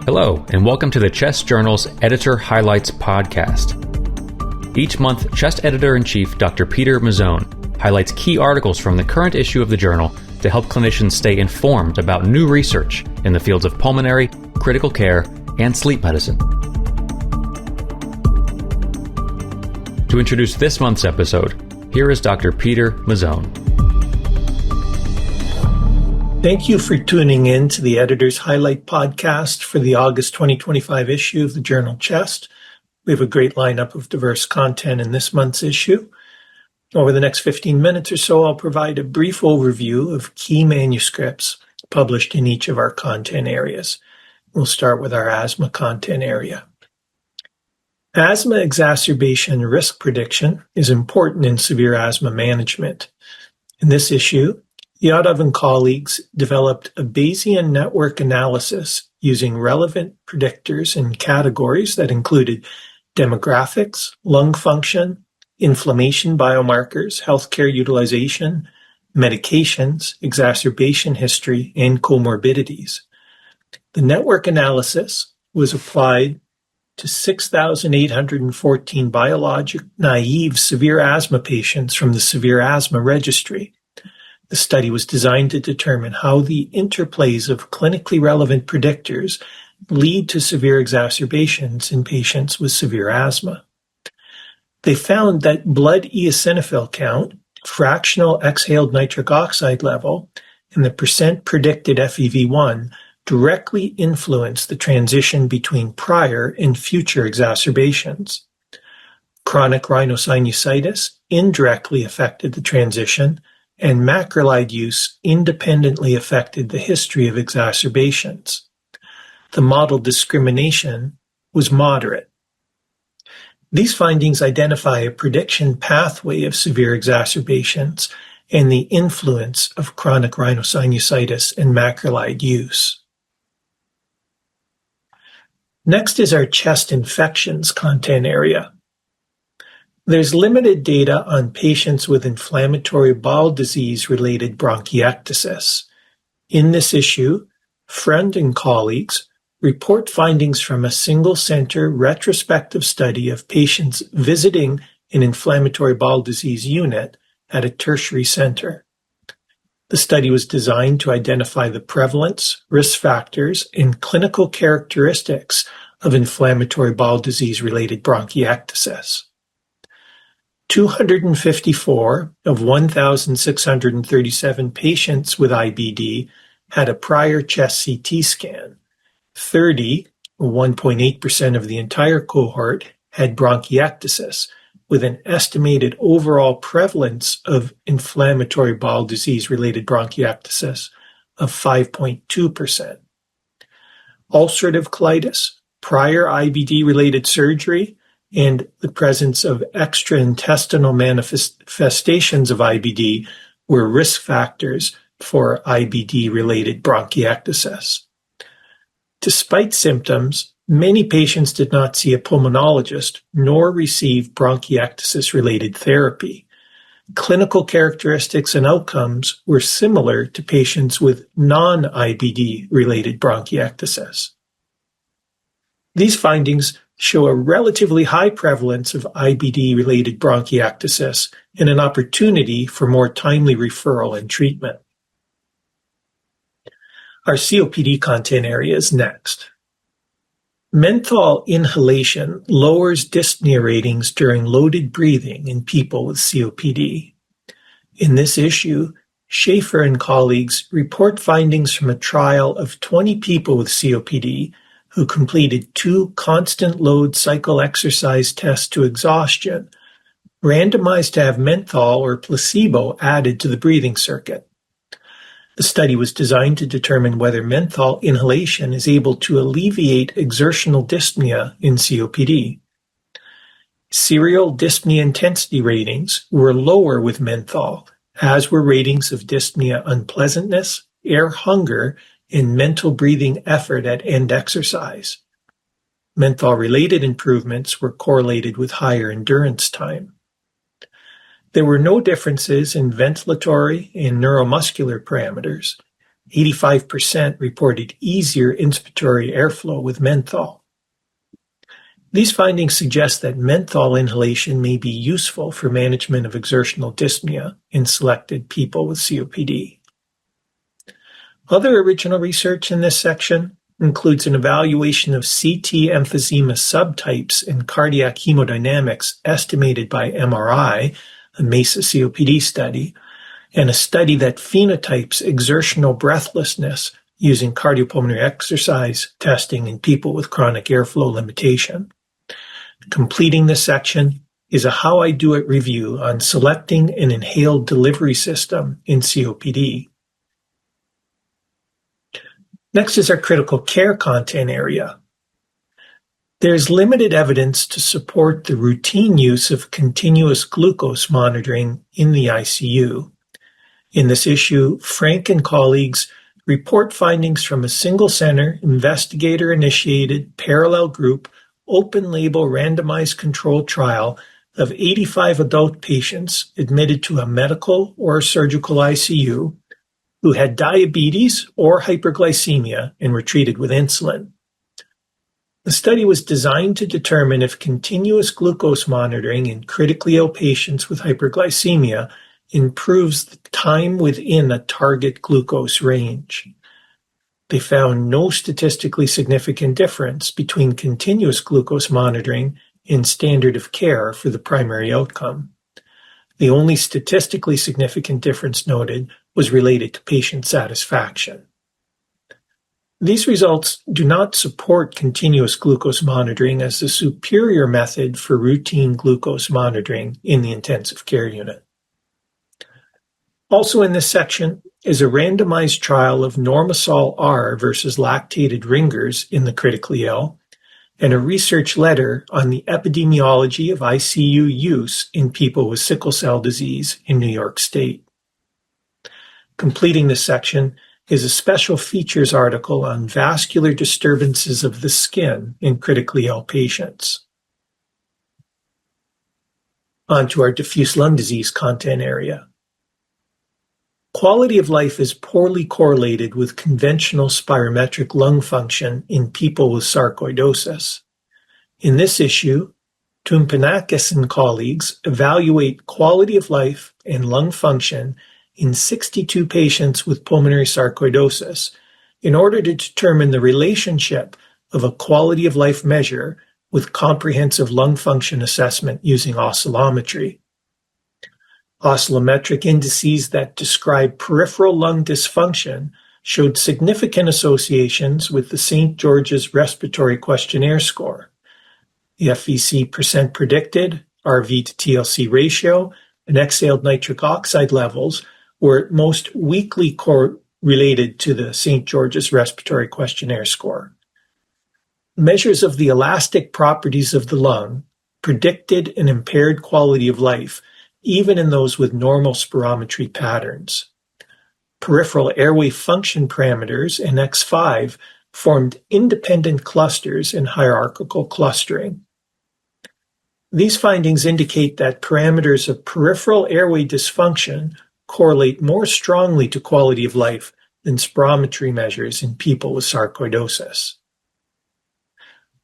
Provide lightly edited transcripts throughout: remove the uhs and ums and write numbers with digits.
Hello, and welcome to the Chest Journal's Editor Highlights podcast. Each month, Chest Editor-in-Chief Dr. Peter Mazzone highlights key articles from the current issue of the journal to help clinicians stay informed about new research in the fields of pulmonary, critical care, and sleep medicine. To introduce this month's episode, here is Dr. Peter Mazzone. Thank you for tuning in to the Editor's Highlight podcast for the August 2025 issue of the journal Chest. We have a great lineup of diverse content in this month's issue. Over the next 15 minutes or so, I'll provide a brief overview of key manuscripts published in each of our content areas. We'll start with our asthma content area. Asthma exacerbation risk prediction is important in severe asthma management. In this issue, Yadav and colleagues developed a Bayesian network analysis using relevant predictors and categories that included demographics, lung function, inflammation biomarkers, healthcare utilization, medications, exacerbation history, and comorbidities. The network analysis was applied to 6,814 biologic-naive severe asthma patients from the Severe Asthma Registry. The study was designed to determine how the interplays of clinically relevant predictors lead to severe exacerbations in patients with severe asthma. They found that blood eosinophil count, fractional exhaled nitric oxide level, and the percent predicted FEV1 directly influenced the transition between prior and future exacerbations. Chronic rhinosinusitis indirectly affected the transition, and macrolide use independently affected the history of exacerbations. The model discrimination was moderate. These findings identify a prediction pathway of severe exacerbations and the influence of chronic rhinosinusitis and macrolide use. Next is our chest infections content area. There's limited data on patients with inflammatory bowel disease-related bronchiectasis. In this issue, Friend and colleagues report findings from a single-center retrospective study of patients visiting an inflammatory bowel disease unit at a tertiary center. The study was designed to identify the prevalence, risk factors, and clinical characteristics of inflammatory bowel disease-related bronchiectasis. 254 of 1,637 patients with IBD had a prior chest CT scan. 30, or 1.8% of the entire cohort, had bronchiectasis, with an estimated overall prevalence of inflammatory bowel disease-related bronchiectasis of 5.2%. Ulcerative colitis, prior IBD-related surgery, and the presence of extraintestinal manifestations of IBD were risk factors for IBD-related bronchiectasis. Despite symptoms, many patients did not see a pulmonologist nor receive bronchiectasis-related therapy. Clinical characteristics and outcomes were similar to patients with non-IBD-related bronchiectasis. These findings show a relatively high prevalence of IBD-related bronchiectasis and an opportunity for more timely referral and treatment. Our COPD content area is next. Menthol inhalation lowers dyspnea ratings during loaded breathing in people with COPD. In this issue, Schaefer and colleagues report findings from a trial of 20 people with COPD who completed 2 constant load cycle exercise tests to exhaustion, randomized to have menthol or placebo added to the breathing circuit. The study was designed to determine whether menthol inhalation is able to alleviate exertional dyspnea in COPD. Serial dyspnea intensity ratings were lower with menthol, as were ratings of dyspnea unpleasantness, air hunger, and mental breathing effort at end exercise. Menthol-related improvements were correlated with higher endurance time. There were no differences in ventilatory and neuromuscular parameters. 85% reported easier inspiratory airflow with menthol. These findings suggest that menthol inhalation may be useful for management of exertional dyspnea in selected people with COPD. Other original research in this section includes an evaluation of CT emphysema subtypes in cardiac hemodynamics estimated by MRI, a MESA COPD study, and a study that phenotypes exertional breathlessness using cardiopulmonary exercise testing in people with chronic airflow limitation. Completing this section is a How I Do It review on selecting an inhaled delivery system in COPD. Next is our critical care content area. There's limited evidence to support the routine use of continuous glucose monitoring in the ICU. In this issue, Frank and colleagues report findings from a single-center, investigator-initiated, parallel group, open-label randomized controlled trial of 85 adult patients admitted to a medical or surgical ICU who had diabetes or hyperglycemia and were treated with insulin. The study was designed to determine if continuous glucose monitoring in critically ill patients with hyperglycemia improves the time within a target glucose range. They found no statistically significant difference between continuous glucose monitoring and standard of care for the primary outcome. The only statistically significant difference noted was related to patient satisfaction. These results do not support continuous glucose monitoring as the superior method for routine glucose monitoring in the intensive care unit. Also in this section is a randomized trial of Normasol R versus lactated ringers in the critically ill, and a research letter on the epidemiology of ICU use in people with sickle cell disease in New York State. Completing this section is a special features article on vascular disturbances of the skin in critically ill patients. On to our diffuse lung disease content area. Quality of life is poorly correlated with conventional spirometric lung function in people with sarcoidosis. In this issue, Tumpanakis and colleagues evaluate quality of life and lung function in 62 patients with pulmonary sarcoidosis in order to determine the relationship of a quality of life measure with comprehensive lung function assessment using oscillometry. Oscillometric indices that describe peripheral lung dysfunction showed significant associations with the St. George's Respiratory Questionnaire score. The FVC percent predicted, RV to TLC ratio, and exhaled nitric oxide levels were at most weakly correlated to the St. George's Respiratory Questionnaire score. Measures of the elastic properties of the lung predicted an impaired quality of life even in those with normal spirometry patterns. Peripheral airway function parameters, NX5, formed independent clusters in hierarchical clustering. These findings indicate that parameters of peripheral airway dysfunction correlate more strongly to quality of life than spirometry measures in people with sarcoidosis.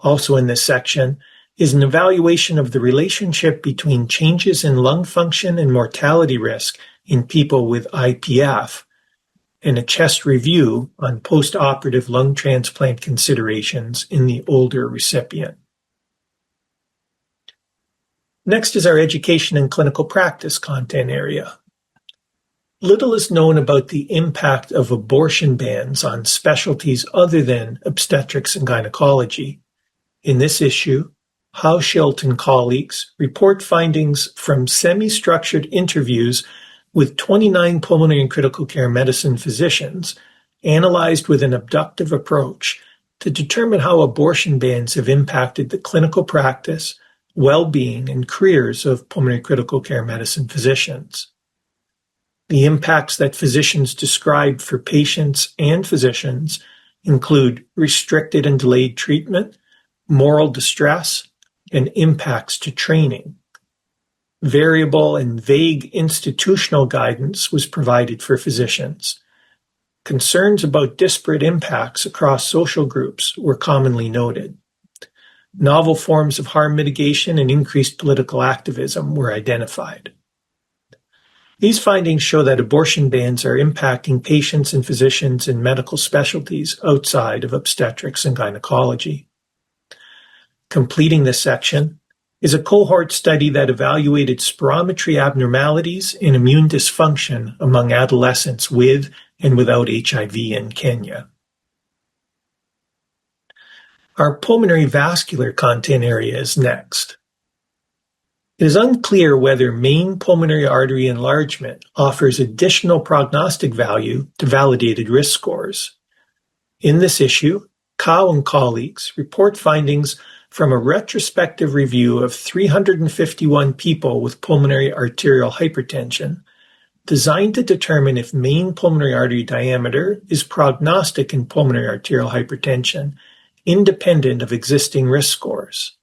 Also in this section is an evaluation of the relationship between changes in lung function and mortality risk in people with IPF, and a chest review on post-operative lung transplant considerations in the older recipient. Next is our education and clinical practice content area. Little is known about the impact of abortion bans on specialties other than obstetrics and gynecology. In this issue, Hauschild and colleagues report findings from semi-structured interviews with 29 pulmonary and critical care medicine physicians analyzed with an abductive approach to determine how abortion bans have impacted the clinical practice, well-being, and careers of pulmonary critical care medicine physicians. The impacts that physicians describe for patients and physicians include restricted and delayed treatment, moral distress, and impacts to training. Variable and vague institutional guidance was provided for physicians. concerns about disparate impacts across social groups were commonly noted. Novel forms of harm mitigation and increased political activism were identified. These findings show that abortion bans are impacting patients and physicians in medical specialties outside of obstetrics and gynecology. Completing this section is a cohort study that evaluated spirometry abnormalities and immune dysfunction among adolescents with and without HIV in Kenya. Our pulmonary vascular content area is next. It is unclear whether main pulmonary artery enlargement offers additional prognostic value to validated risk scores. In this issue, Cao and colleagues report findings from a retrospective review of 351 people with pulmonary arterial hypertension, designed to determine if mean pulmonary artery diameter is prognostic in pulmonary arterial hypertension, independent of existing risk scores.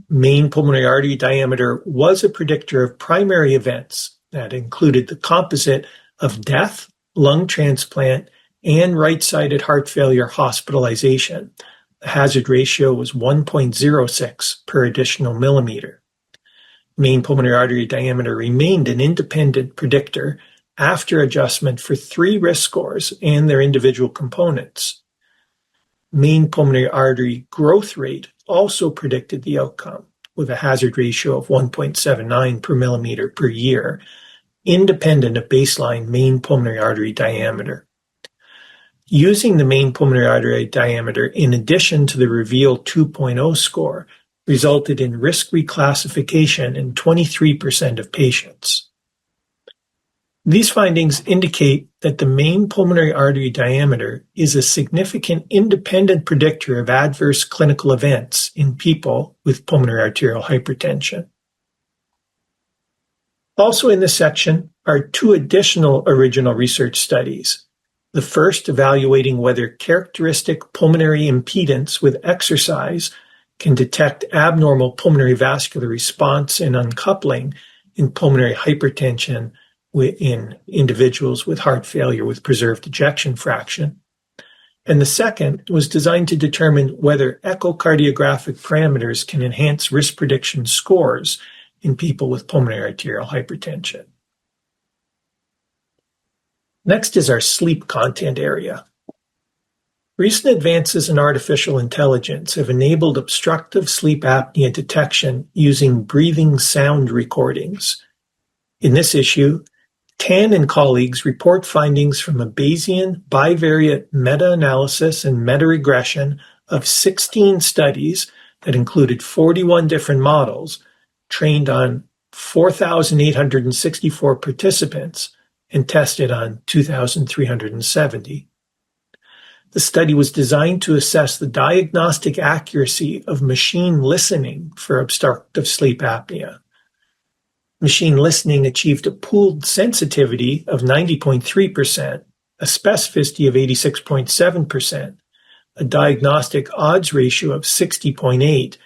Mean pulmonary artery diameter was a predictor of primary events that included the composite of death, lung transplant, and right-sided heart failure hospitalization. The hazard ratio was 1.06 per additional millimeter. Mean pulmonary artery diameter remained an independent predictor after adjustment for 3 risk scores and their individual components. Mean pulmonary artery growth rate also predicted the outcome, with a hazard ratio of 1.79 per millimeter per year, independent of baseline mean pulmonary artery diameter. Using the mean pulmonary artery diameter in addition to the REVEAL 2.0 score resulted in risk reclassification in 23% of patients. These findings indicate that the mean pulmonary artery diameter is a significant independent predictor of adverse clinical events in people with pulmonary arterial hypertension. Also in this section are 2 additional original research studies. The first evaluating whether characteristic pulmonary impedance with exercise can detect abnormal pulmonary vascular response and uncoupling in pulmonary hypertension in individuals with heart failure with preserved ejection fraction. And the second was designed to determine whether echocardiographic parameters can enhance risk prediction scores in people with pulmonary arterial hypertension. Next is our sleep content area. Recent advances in artificial intelligence have enabled obstructive sleep apnea detection using breathing sound recordings. In this issue, Tan and colleagues report findings from a Bayesian bivariate meta-analysis and meta-regression of 16 studies that included 41 different models trained on 4,864 participants and tested on 2,370. The study was designed to assess the diagnostic accuracy of machine listening for obstructive sleep apnea. Machine listening achieved a pooled sensitivity of 90.3%, a specificity of 86.7%, a diagnostic odds ratio of 60.8,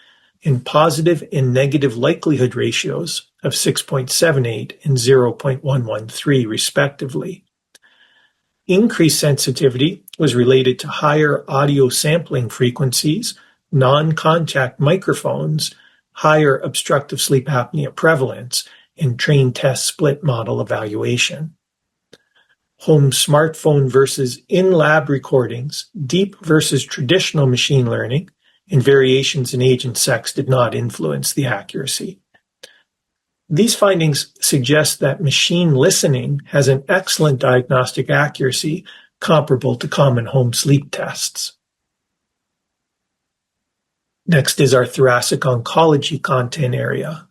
and positive and negative likelihood ratios of 6.78 and 0.113, respectively. Increased sensitivity was related to higher audio sampling frequencies, non-contact microphones, higher obstructive sleep apnea prevalence, and train test split model evaluation. Home smartphone versus in-lab recordings, deep versus traditional machine learning, and variations in age and sex did not influence the accuracy. These findings suggest that machine listening has an excellent diagnostic accuracy comparable to common home sleep tests. Next is our thoracic oncology content area.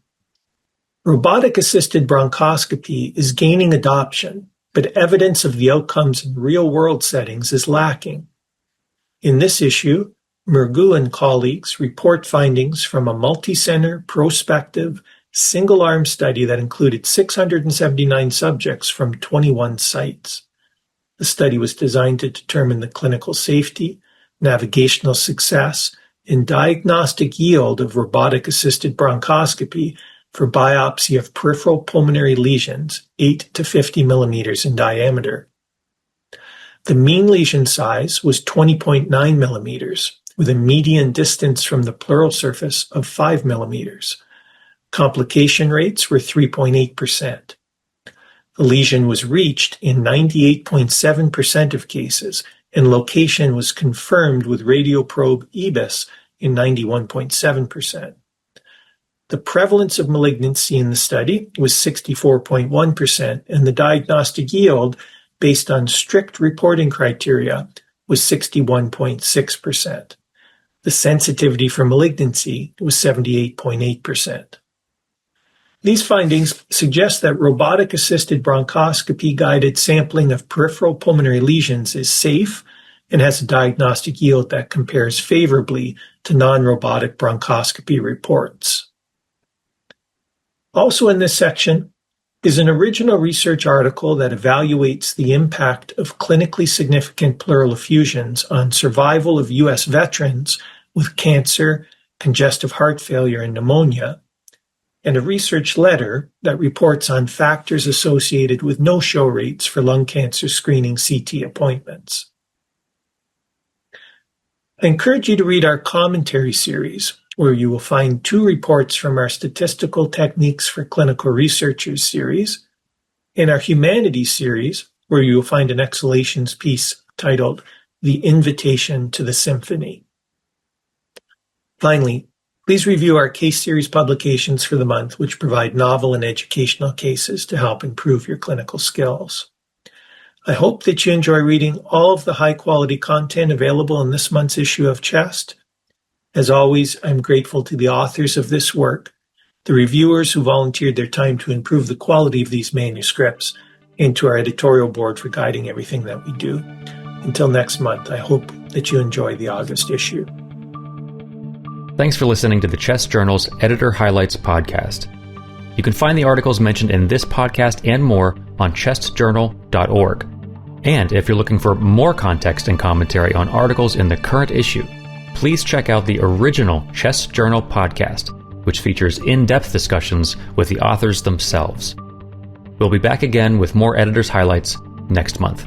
Robotic-assisted bronchoscopy is gaining adoption, but evidence of the outcomes in real-world settings is lacking. In this issue, Murgu and colleagues report findings from a multi-center, prospective, single-arm study that included 679 subjects from 21 sites. The study was designed to determine the clinical safety, navigational success, and diagnostic yield of robotic-assisted bronchoscopy for biopsy of peripheral pulmonary lesions 8 to 50 millimeters in diameter. The mean lesion size was 20.9 millimeters, with a median distance from the pleural surface of 5 millimeters. Complication rates were 3.8%. The lesion was reached in 98.7% of cases, and location was confirmed with radioprobe EBIS in 91.7%. The prevalence of malignancy in the study was 64.1%, and the diagnostic yield, based on strict reporting criteria, was 61.6%. The sensitivity for malignancy was 78.8%. These findings suggest that robotic-assisted bronchoscopy-guided sampling of peripheral pulmonary lesions is safe and has a diagnostic yield that compares favorably to non-robotic bronchoscopy reports. Also in this section is an original research article that evaluates the impact of clinically significant pleural effusions on survival of U.S. veterans with cancer, congestive heart failure, and pneumonia, and a research letter that reports on factors associated with no-show rates for lung cancer screening CT appointments. I encourage you to read our commentary series, where you will find 2 reports from our Statistical Techniques for Clinical Researchers series, and our Humanities series, where you will find an exhalations piece titled The Invitation to the Symphony. Finally, please review our case series publications for the month, which provide novel and educational cases to help improve your clinical skills. I hope that you enjoy reading all of the high-quality content available in this month's issue of Chest. As always, I'm grateful to the authors of this work, the reviewers who volunteered their time to improve the quality of these manuscripts, and to our editorial board for guiding everything that we do. Until next month, I hope that you enjoy the August issue. Thanks for listening to the Chest Journal's Editor Highlights podcast. You can find the articles mentioned in this podcast and more on chestjournal.org. And if you're looking for more context and commentary on articles in the current issue, please check out the original Chest Journal podcast, which features in-depth discussions with the authors themselves. We'll be back again with more Editor's Highlights next month.